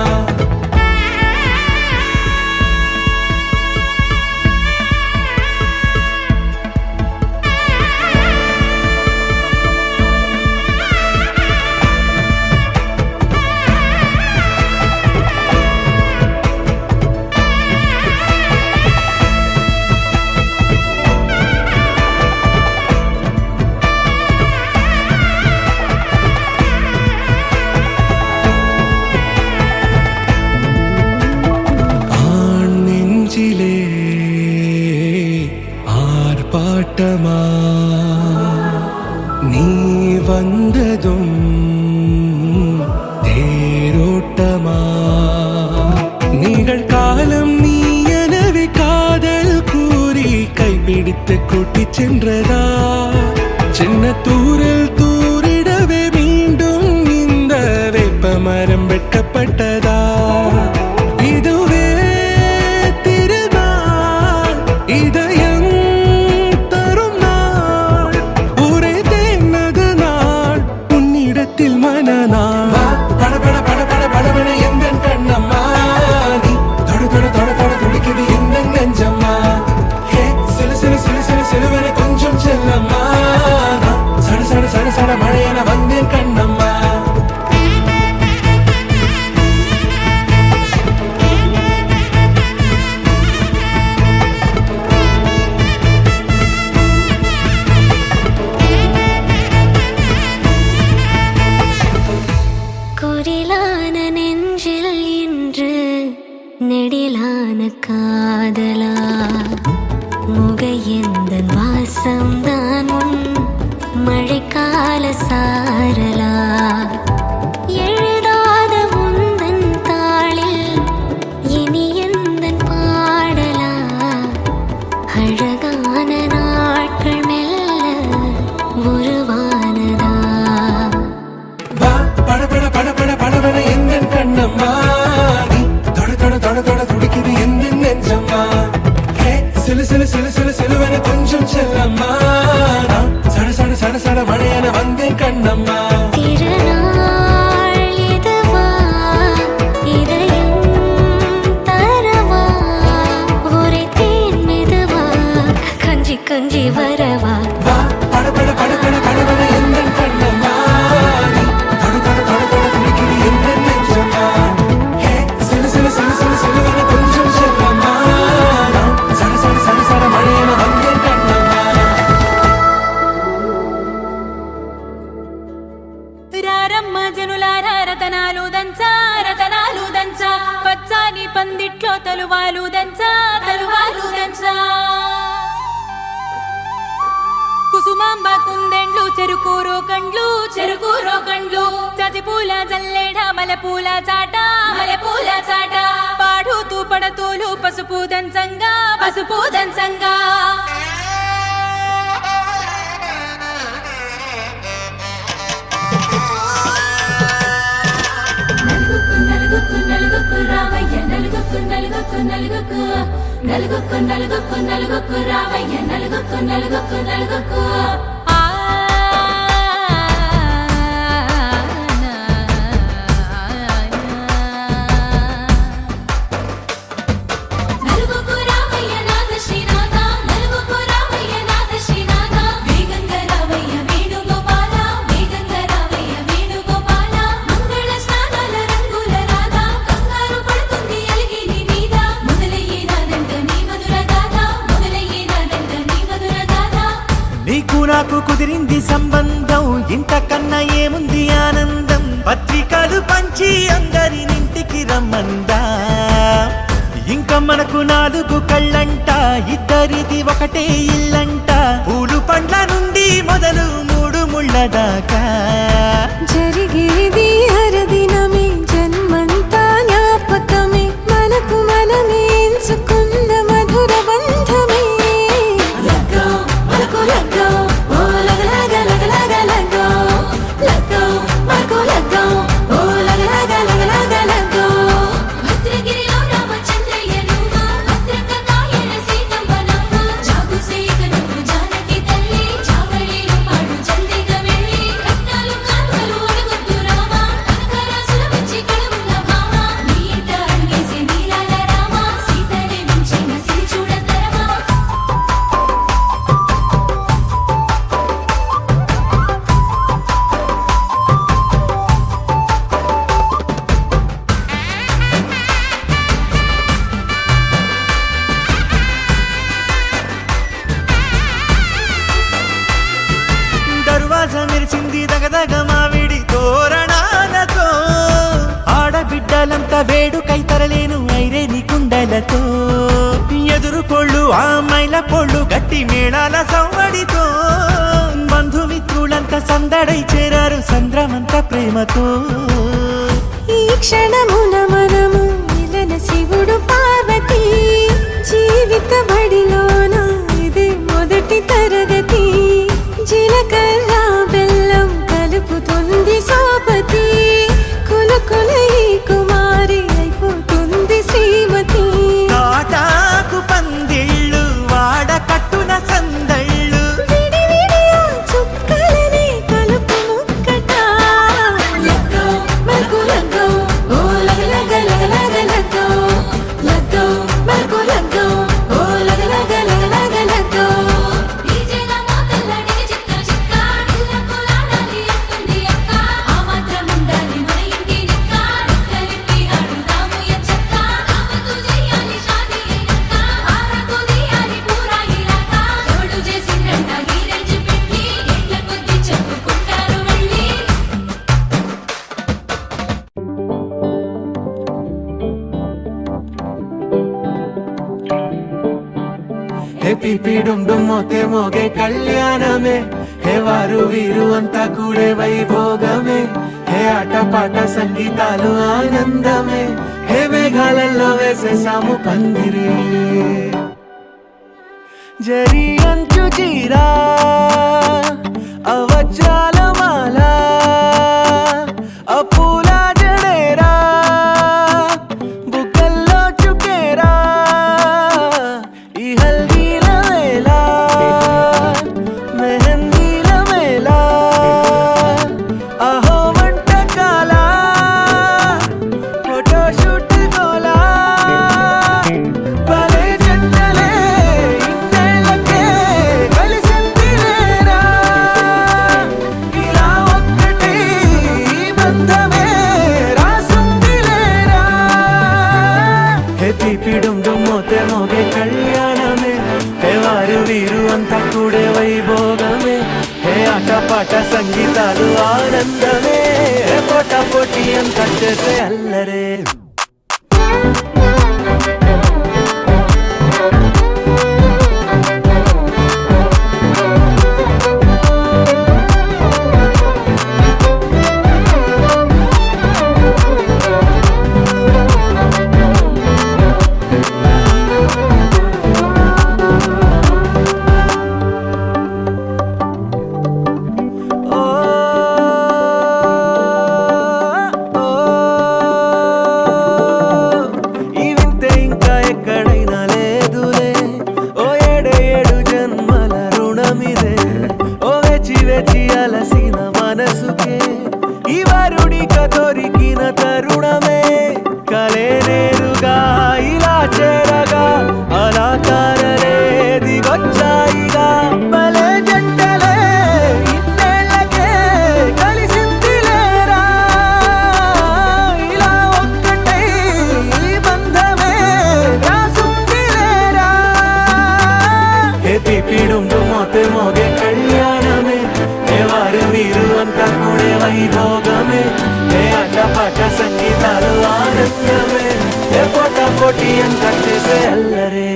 ஆண் நெஞ்சிலே ஆர்ப்பாட்டமா நீ வந்ததும் தேரோட்டமா நிகழ்காலம் நீ எனவே காதல் கூறி கைப்பிடித்து கூட்டிச் சென்றதா சின்ன தூரில் தூரிடவே மீண்டும் இந்த வேப்ப மரம் வெட்கப்பட்டதா இதுவே திருநாள் இதயம் தரும் நாள் உரைத்தேனது நாள் உன்னிடத்தில் மனநாள் பட பட பட பட படவன எந்த கண்ணம்மா நீ தொட தொட தொட தொட துடிக்குது எந்த நெஞ்சம்மா ஹே சிலு சிலு சிலு சிலு சிலுவன கொஞ்சம் செல்லம்மா நான் சட சட சட சட மழையன வந்தேன் கண்ணம்மா குரிலான நெஞ்சில் இன்று நெடிலான காதலா முகையெந்தன் வாசம்தான் உன் மழைக்கால சாரலா எழுதாத உந்தன் தாளில் இனி எந்தன் பாடலா அழகான நாட்கள் மெல்ல உருவானதா வா பட பட பட பட படவன எந்த கண்ணம்மா நீ தொட தொட தொட தொட துடிக்குது எந்த நெஞ்சம்மா ஹே சிலு சிலு சிலு சிலு சிலுவன கொஞ்சம் செல்லம்மா நான் சட சட சட சட மழையன வந்தேன் கண்ணம்மா திருநாள் இதுவா இதயம் தரவா உரைத்தேன் மெதுவா கொஞ்சி கொஞ்சி வரவா வா பட பட பட பட படவன எந்த கண்ணம்மா நீ தொட தொட தொட தொட துடிக்குது எந்த நெஞ்சம்மா ஹே சிலு சிலு சிலு சிலு சிலுவன கொஞ்சம் செல்லம்மா நான் சட சட சட சட மழையன வந்தேன் கண்ணம்மா రారమ్మ జనులారా రతనాలు దంచా రతనాలు దంచా పచ్చాని పందిట్లో తలువాలు దంచా తలువాలు దంచా కుసు చందమాంబ కుందెండ్లు చెరుకూరో కండ్లు చజిపూల జల్లేడ మలపూల చాట పాడుతూ పడతోలు పసుపు దంచంగా నలుగుకు రామయ్య నలుగుకు రామయ్య నలుగుకు నీకు నాకు కుదిరింది సంబంధం, ఇంతకన్నా ఏముంది ఆనందం. పత్రికలు పంచి అందరినింటికి రమ్మందా, ఇంకా మనకు 4 కళ్ళంట, ఇద్దరిది ఒకటే ఇల్లంట. పూలు పండ్ల నుండి మొదలు 3 ముళ్ళ దాకా జరిగేది హరదినమే, జన్మంతా జ్ఞాపకమే, మనకు మనమే ఎంచుకున్న మధుర బంధమే. మెరిసింది దగదగ మావిడి తోరణాలతో, ఆడబిడ్డలంతా వేడుకై తరలేను ఐరేని కుండలతో. ఎదురుకోళ్ళు ఆ మైల పోళ్ళు గట్టి మేళాల సవ్వడితో, బంధుమిత్రులంతా సందడై చేరారు సంద్రమంత ప్రేమతో. ఈ క్షణమున మనము మిలన శివుడు పార్వతి, జీవిత బడిలోన ఇది మొదటి తరగతి. జీలకర్ర బెల్లం కలుపుతుంది సోపతి, కులకుల ఈ కుమారి అయిపోతుంది శ్రీమతి. తాటాకు పందిళ్ళు వాడ కట్టున సందళ్ళు, విడివిడియా చుక్కలనే కలుపు ముక్కట. మరకు లగ్గో ఓ లగ లగ లగ లగ లగ్గో, లగ్గో మరకు లగ్గో ఓ లగ లగ లగ లగ లగ్గో. హే పిపి డుమ్ డుమ్ మోతే మోగే కళ్యాణమే, హే వారు వీరు అంతా కూడే వైభోగమే. హే ఆటపాట సంగీతాలు ఆనందమే, హే మేఘాలలో వేసేసాము పందిరి. జరి అంచు చీరా అవజ్రాల మాల, అపూల జడేరా బుగ్గల్లో చుకేరా. ఈ హల్దీల వేళ మెహందీల వేళ, అహో వంటకాల ఫోటోషూట్ గోలా. భలే జంటలే ఇన్నేళ్ళకే కలిసింది లేరా, ఇలా ఒక్కటి బంధమే రాసుంది లేరా. హే పిపి డుమ్ డుమ్ మోతే మోగే కళ్యాణమే, హే వారు వీరు అంతా కూడే వైభోగమే. హే ఆటపాట సంగీతాలు ఆనందమే, హే పోటా పోటీ అంతా చేసే అల్లరే. వేచి అలసిన మనసుకే ఈ వరుడిక దొరికిన తరుణమే కలే నేరుగా ఇలా చేరగా అలా కారలే దిగొచ్చాయిగా భలే జంటలే ఇన్నేళ్ళకే కలిసింది లేరా ఇలా ఒక్కటై ఈ బంధమే రాసుంది లేరా ఎతి పీడుండు మోతే మోగే కళ్యాణమే వారు వీరు అంతా కూడే వైభోగమే అడ్డపాట సంగీతాలు ఆనందమే పోటా పోటీ అంతా చేసే అల్లరే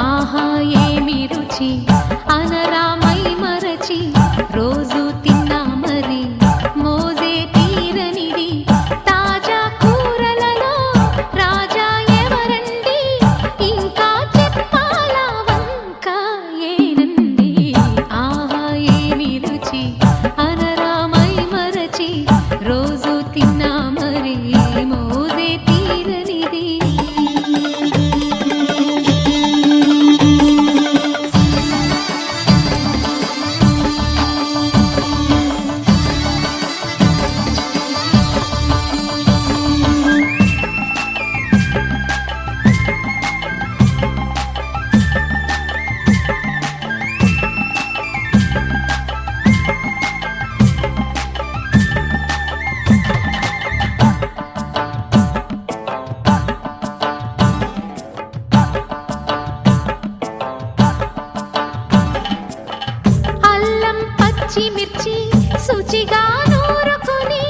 ఆహా ఏమి రుచి అనరామై మరచి రోజు తిన్నా మరి మోజే తీరనిది తాజా కూరలలో రాజా ఎవరండి ఇంకా చెప్పాలా వంక ఏనంది ఆహా ఏమి రుచి అనరామై మరచి రోజు తిన్నా మరి మోజే తీరనిది అల్లం పచ్చిమిర్చి శుచిగా నూరుకుని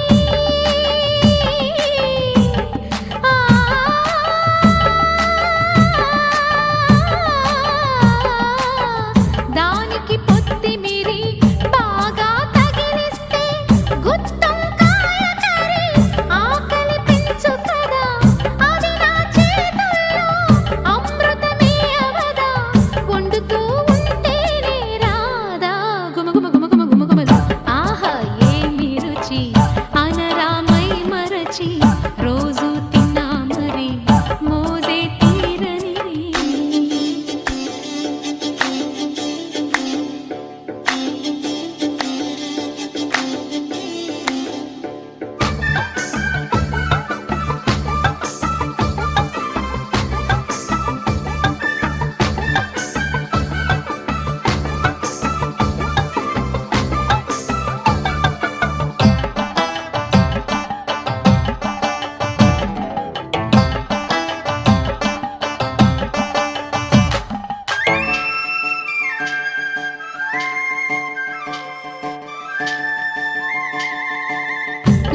దానికి పొత్తిమిరి బాగా తగిలిస్తే గుత్తొంకాయ కర్రీ ఆకలి పెంచు కదా అది నా చేతుల్లో అమృతమే అవదా వండుతూ ఉంటేనే రాదా గుమగుమ గుమగుమ గుమగుమలు ఆహా ఏమి రుచి అనరామై మరచి రోజు తిన్నా మరి మోజే తీరనిది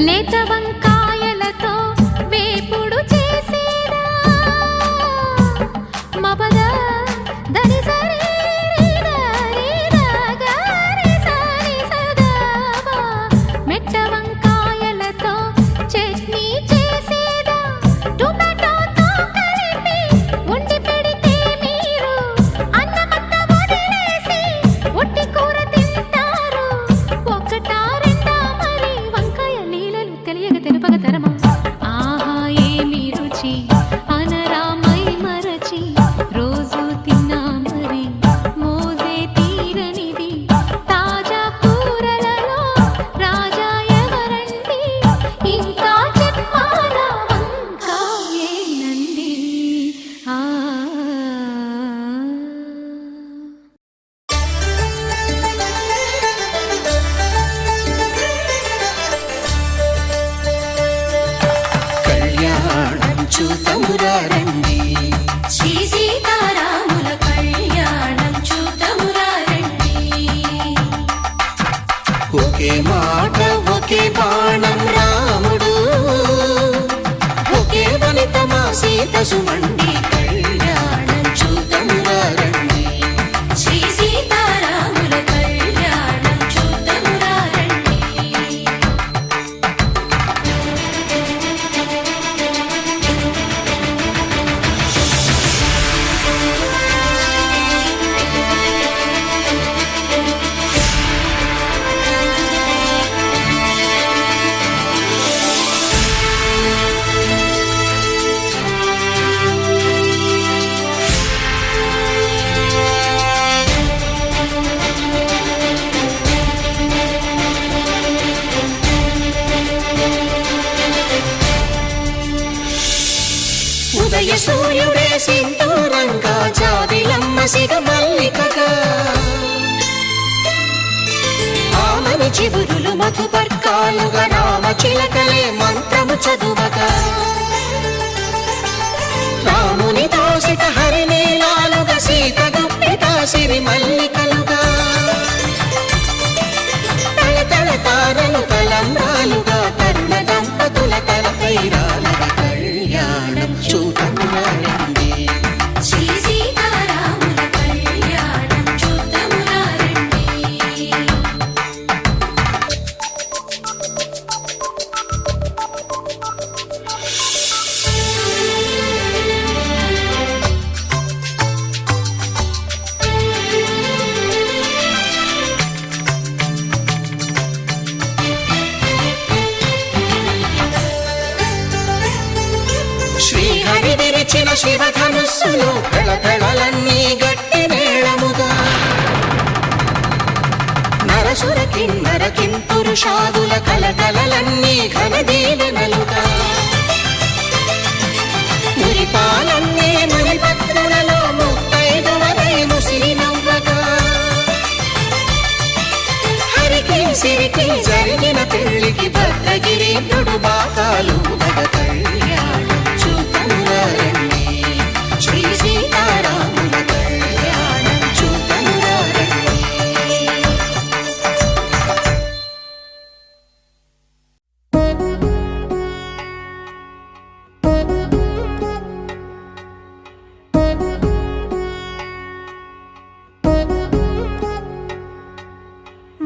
లేత వంకాయలతో వేపుడు చేసేదా మపద దని సరి గరి సరి సదావా మెట్ట వంకాయలతో చట్నీ చేసేదా టొమాటోతో కలిపి వండి పెడితే మీరు అన్నమంతా వదిలేసి ఒట్టి కూర తింటారు ఒకటా రెండా మరి వంకాయ లీలలు తెలియక తెలుపక తరమా ఆహా ఏమి రుచి అనరామై మరచి రోజు తిన్నా మరి మోజే తీరనిది తాజా కూరలలో రాజా ఎవరండి ఇంకా చెప్పాలా వంక ఏనంది ఆ చూతమురా రండి. శ్రీ సీతారాముల కళ్యాణం చూతమురా రండి. ఒకే మాట ఒకే బాణం రాముడు, ఒకే వనిత మా సీత సుమండి కళ్యాణం చూతమురా రండి. శ్రీ సీతారాముల కళ్యాణం చూతమురా రండి. ఉదయ సూర్యుడే సింధూరంగా, జాబిలమ్మ సిగ మల్లికగా, ఆమని చివురులు మధుపర్కాలుగా, రామ చిలకలే మంత్రము చదువగా, రాముని దోసిట హరినీలాలుగా, సీత గుప్పిట సిరి మల్లికలుగా, తల తల తారలు తలంబ్రాలుగా, తరుణ దంపతుల తలపై రాలగా కళ్యాణం చూతమురా రండి. శ్రీ సీతారాముల కళ్యాణం చూతమురా రండి. శ్రీహరి విరిచిన శివధనుస్సులు పెళపెళలన్నీ గట్టి మేళముగా, నరసుర కిన్నర కింపురుషాదుల కలకలలన్నీ ఘన దీవెనలుగా, మురిపాలన్నీ మణిపత్రులలో ముత్తైదువలై ముసిరి నవ్వగా, హరికి సిరికి జరిగిన పెళ్లికి భద్రగిరీంద్రుడు బాకాలు గద కళ్యాణం చూతమురా రండి. శ్రీ సీతారాముల కళ్యాణం చూతమురా రండి.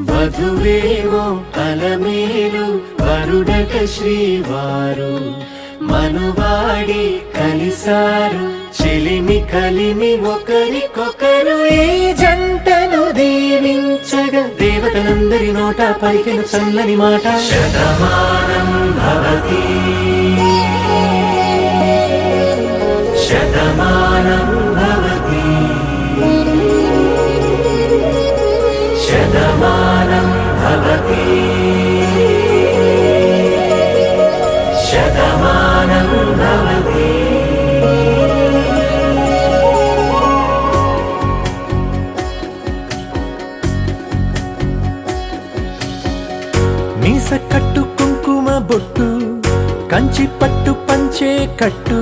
వధువేమో అలమేలు వరుడట శ్రీవారు, మనువాడి కలిసారు చెలిమి కలిమి ఒకరికొకరు. ఈ జంటను దీవించగా దేవతలందరి నోట పలికిన చల్లని మాట, శతమానం భవతి శతమానం భవతి శతమానం భవతి శతమానం భవతి. మీస కట్టు కుంకుమ బొట్టు, కంచి పట్టు పంచే కట్టు,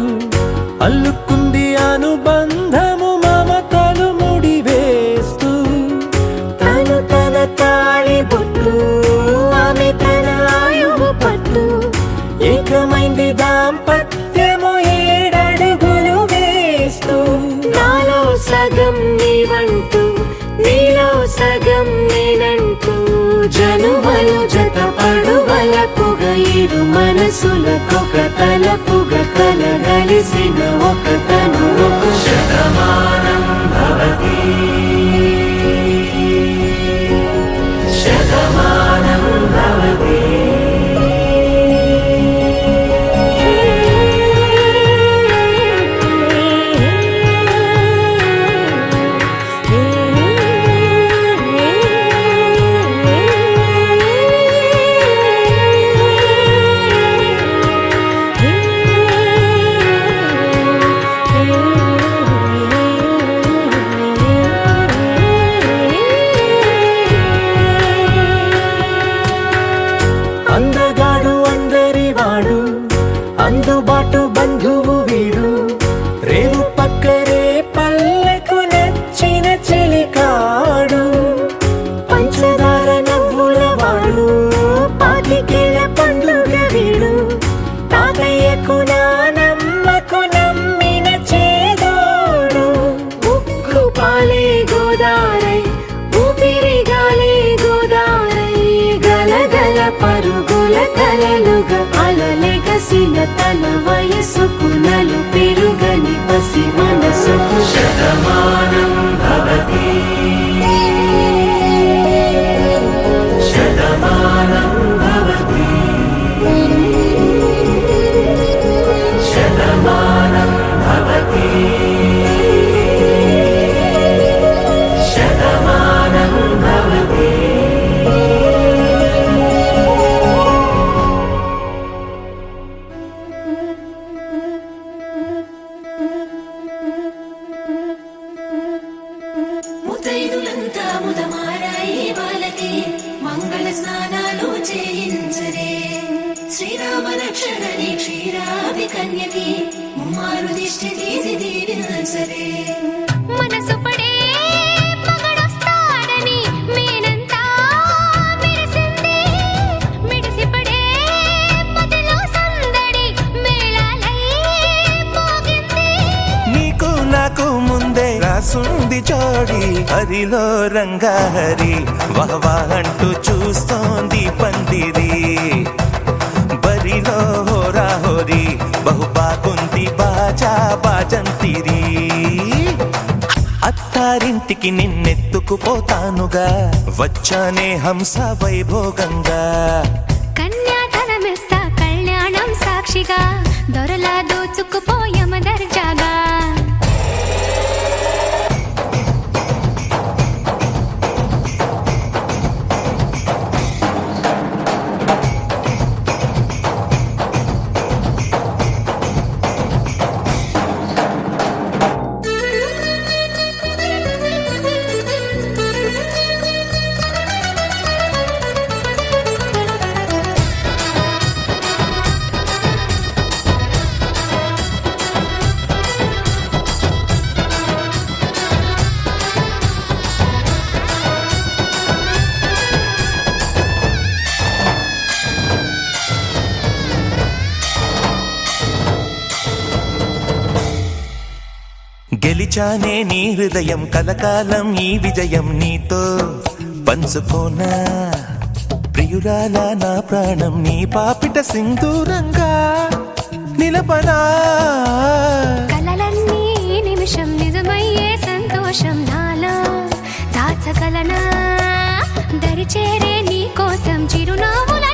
అల్లుకుంది అనుబంధము మమతలు ముడి వేస్తూ, తను తన తాళి బొట్టు ఆమె తన ఆయువు పట్టు, ఏకమైంది దాంపత్యము 7 అడుగులు వేస్తూ, నాలో సగం నీవంటూ నీలో సగం నేనంటూ, జనుమలు జత పడువలపుగా ఇరు మనసులకొక తలపుగా కలగలిసిన ఒక తను ఒక శతమానం భవతి శతమానం భవతి. అందుబాటు బంధువు కలలుగా అలలెగసిన తన వయసుకు నలు పెరుగని పసి మనసుకు శతమానం భవతి శతమానం భవతి శతమానం భవతి శతమానం భవతి. ముతైదులంతా ముదమారాయి వాళ్ళకి మంగళ స్నానాలు చేయించరే శ్రీరామ రక్షణని క్షీరాది కన్యకి ముమ్మారు దిష్టి తీసి దీవించరే మనసు పడే మగడొస్తాడని మేనంతా మెరిసింది మిడిసిపడే మదిలో సందడి మేళాలై మోగింది నీకు నాకు ముందే రాసుంది జోడి హరిలో రంగాహరి వహవా అంటూ చూస్తోంది పందిరి బరిలో హోరాహోరి బహు బాగుంది బాజా బాజంతిరి అత్తారింటికి నిన్నెత్తుకుపోతానుగా వచ్చానే హంస వైభోగంగా కన్యాధనమిస్తా కళ్యాణం సాక్షిగా దొరలా దోచుకుపోయమ దర్జాగా గెలిచానే నీ హృదయం కలకాలం ఈ విజయం నీతో పంచుకోనా ప్రియురాల నా ప్రాణం నీ పాపిట సింధూరంగా నిలపనా కలలన్నీ నిమిషం నిజమయ్యే సంతోషం నాలో దాచగలనా దరిచేరే నీ కోసం చిరునవ్వుల